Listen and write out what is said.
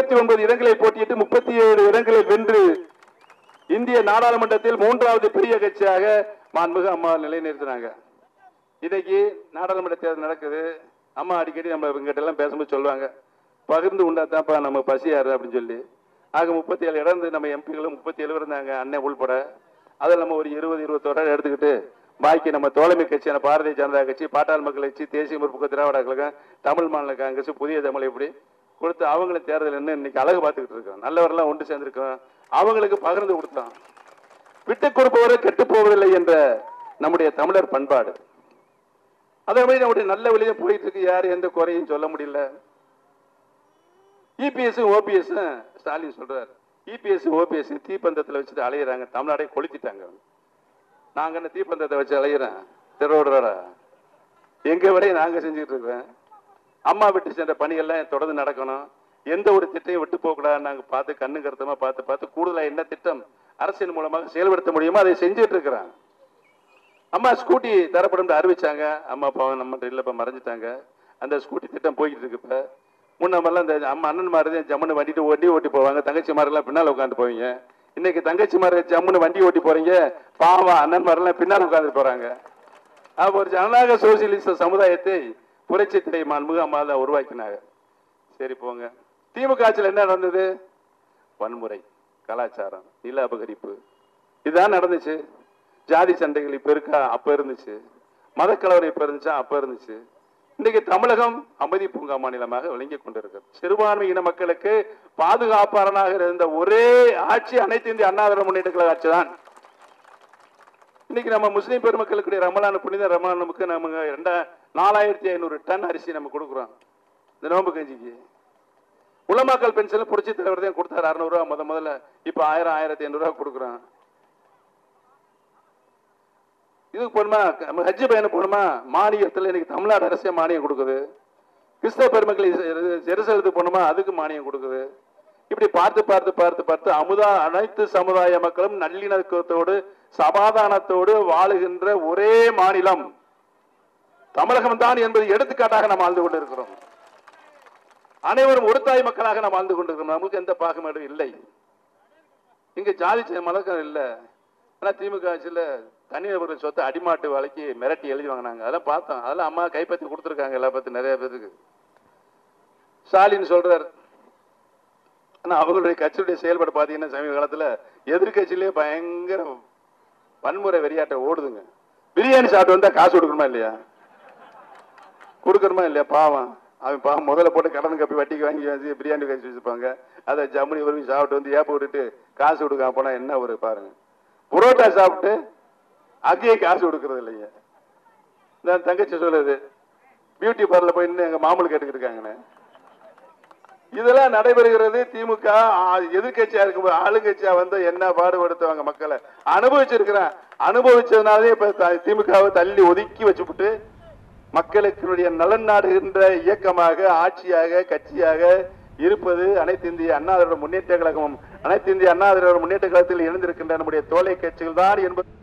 29 இடங்களை போட்டியிட்டு 37 இடங்களில் வென்று இந்திய நாடாளுமன்றத்தில் 3வது பெரிய கட்சியாக மாண்புமிகு அம்மா நிலைநிறுத்தினாங்க. இன்னைக்கு நாடாளுமன்ற தேர்தல் நடக்குது. அம்மா அடிக்கடி நம்ம இவங்கிட்ட எல்லாம் பேசும்போது சொல்லுவாங்க, பகிர்ந்து உண்டாத்தாப்பா நம்ம பசியாரு அப்படின்னு சொல்லி. ஆக 37 இடம் நம்ம எம்பிகளும் 37 இருந்தாங்க, அண்ணன் உள்பட. அதில் நம்ம ஒரு 20-21 எடுத்துக்கிட்டு பாக்கி நம்ம தோழமை கட்சியான பாரதிய ஜனதா கட்சி, பாட்டாளி மக்கள் கட்சி, தேசிய முற்போக்கு திராவிட கழகம், தமிழ் மாநில காங்கிரஸ், புதிய தமிழ் இப்படி கொடுத்து அவங்களும் தேர்தல் என்ன இன்னைக்கு அழகு பார்த்துக்கிட்டு இருக்கோம். நல்லவரெல்லாம் ஒன்று சேர்ந்திருக்கோம், அவங்களுக்கு பகிர்ந்து கொடுத்தோம். விட்டுக் கொடுப்பவரை கெட்டு போவதில்லை என்ற நம்முடைய தமிழர் பண்பாடு. அதே மாதிரி நம்முடைய நல்ல வழியை போயிட்டு இருக்கு, யாரும் எந்த குறையும் சொல்ல முடியல. இபிஎஸ் ஓபிஎஸ் ஸ்டாலின் சொல்றாரு, இபிஎஸ் ஓபிஎஸ் தீப்பந்தத்தில் வச்சுட்டு அலையிறாங்க, தமிழ்நாடை கொளுத்திட்டாங்க. நாங்க என்ன தீப்பந்தத்தை வச்சு அலையிறேன் தெருவோட எங்க விடையை நாங்க செஞ்சுட்டு இருக்கிறேன். அம்மா விட்டு சென்ற பணியெல்லாம் தொடர்ந்து நடக்கணும், எந்த ஒரு திட்டையும் விட்டு போகக்கூடாது. நாங்க பார்த்து கண்ணு கருத்தமா பார்த்து கூடுதலா என்ன திட்டம் அரசின் மூலமாக செயல்படுத்த முடியுமோ அதை செஞ்சுட்டு இருக்கிறாங்க. அம்மா ஸ்கூட்டி தரப்படும் அறிவிச்சாங்க, அம்மா பாவம் நம்ம இல்லப்ப மறைஞ்சிட்டாங்க. அந்த ஸ்கூட்டி திட்டம் போய்கிட்டு இருக்கு. இப்ப முன்னமெல்லாம் இந்த அம்மா அண்ணன் மாதிரி ஜம்முன்னு வண்டிட்டு ஓட்டி போவாங்க, தங்கச்சி மாதிரிலாம் பின்னால் உட்காந்து போவீங்க. இன்னைக்கு தங்கச்சி மாதிரி ஜம்முன்னு வண்டி ஓட்டி போறீங்க, பாவம் அண்ணன் மாதிரிலாம் பின்னால் உட்காந்து போறாங்க. அப்ப ஒரு ஜனநாயக சோசியலிச சமுதாயத்தை புரட்சி திரை மாண்புமிகு அம்மா தான் உருவாக்கினாங்க. சரி போங்க. திமுக ஆட்சியில் என்ன நடந்தது? வன்முறை, கலாச்சாரம், நில அபகரிப்பு, இதுதான் நடந்துச்சு. ஜாதி சண்டைகள் இப்ப இருக்கா? அப்ப இருந்துச்சு. மதக்கலவரை இப்ப இருந்துச்சா? அப்ப இருந்துச்சு. இன்னைக்கு தமிழகம் அமைதி பூங்கா மாநிலமாக விளங்கி கொண்டிருக்கு. சிறுபான்மை இன மக்களுக்கு பாதுகாப்பாளனாக இருந்த ஒரே ஆட்சி அனைத்து இந்திய அண்ணா திராவிட முன்னேற்ற கழக ஆட்சி தான். இன்னைக்கு நம்ம முஸ்லீம் பெருமக்களுக்கு ரமலான், புனித ரமலானுக்கு நம்ம 4500 டன் அரிசி நம்ம கொடுக்குறோம் இந்த நோம்பு கஞ்சிக்கு. உலமாக்கல் பென்ஷன் புரட்சி தலைவர் தான் கொடுத்தாரு 600 ரூபா முதல்ல. இப்ப 1000-1500 ரூபா கொடுக்குறோம். இதுக்கு போகணுமா? ஹஜ்ஜு பயணம் போகணுமா? மானியத்தில் இன்னைக்கு தமிழ்நாடு அரசே மானியம் கொடுக்குது. கிறிஸ்தவ பெருமக்களை ஜெருசலத்துக்கு போகணுமா? அதுக்கு மானியம் கொடுக்குது. இப்படி பார்த்து அனைத்து சமுதாய மக்களும் நல்லிணக்கத்தோடு சமாதானத்தோடு வாழுகின்ற ஒரே மாநிலம் தமிழகம் தான் என்பது எடுத்துக்காட்டாக நாம் வாழ்ந்து கொண்டிருக்கிறோம். அனைவரும் ஒரு தாய் மக்களாக நாம் வாழ்ந்து கொண்டிருக்கிறோம். நமக்கு எந்த பாகுபாடும் இல்லை. இங்க ஜாதி மதக்கம் இல்லை. ஆனா திமுக ஆட்சியில் தனிநபர்கள் சொத்தை அடிமாட்டு வழக்கி மிரட்டி எழுதி வாங்கினாங்க. அதெல்லாம் பார்த்தோம். அதெல்லாம் அம்மா கைப்பற்றி கொடுத்துருக்காங்க எல்லா பத்தி நிறைய பேருக்கு. ஸ்டாலின் சொல்றார், ஆனா அவங்களுடைய கட்சியுடைய செயல்பாடு பாத்தீங்கன்னா சமீப காலத்துல எதிர்கட்சியிலேயே பயங்கர வன்முறை வெறியாட்ட ஓடுதுங்க. பிரியாணி சாப்பிட்டு வந்தா காசு கொடுக்கணுமா இல்லையா? கொடுக்கணுமா இல்லையா? பாவம் அவன் பாவம் முதல்ல போட்டு கடன் கப்பி வட்டிக்கு வாங்கி வந்து பிரியாணி கழிச்சு வச்சுப்பாங்க. அதை ஜம்முனி விரும்பி சாப்பிட்டு வந்து ஏப்ப விட்டுட்டு காசு கொடுக்காம போனா என்ன ஒரு பாருங்க. புரோட்டா சாப்பிட்டு அங்கேயே காசு கொடுக்கறது இல்லைங்க. நான் தங்கச்சி சொல்லுது, பியூட்டி பார்லர் போய் இன்னும் எங்க மாமூல் கேட்டுக்கிட்டு இருக்காங்கன்னு. இதெல்லாம் நடைபெறுகிறது. திமுக எதிர்கட்சியா இருக்கும், ஆளுங்கட்சியா வந்து என்ன பாடுபடுத்துவாங்க மக்களை அனுபவிச்சிருக்கிறேன். அனுபவிச்சதுனாலே இப்ப திமுகவை தள்ளி ஒதுக்கி வச்சுவிட்டு மக்களுக்கு நலன் நாடுகின்ற இயக்கமாக, ஆட்சியாக, கட்சியாக இருப்பது அனைத்து இந்திய அண்ணா திராவிட முன்னேற்ற கழகமும் அனைத்து இந்திய அண்ணா திராவிட முன்னேற்ற கழகத்தில் இணைந்திருக்கின்ற நம்முடைய தோழமை கட்சிகள் தான் என்பது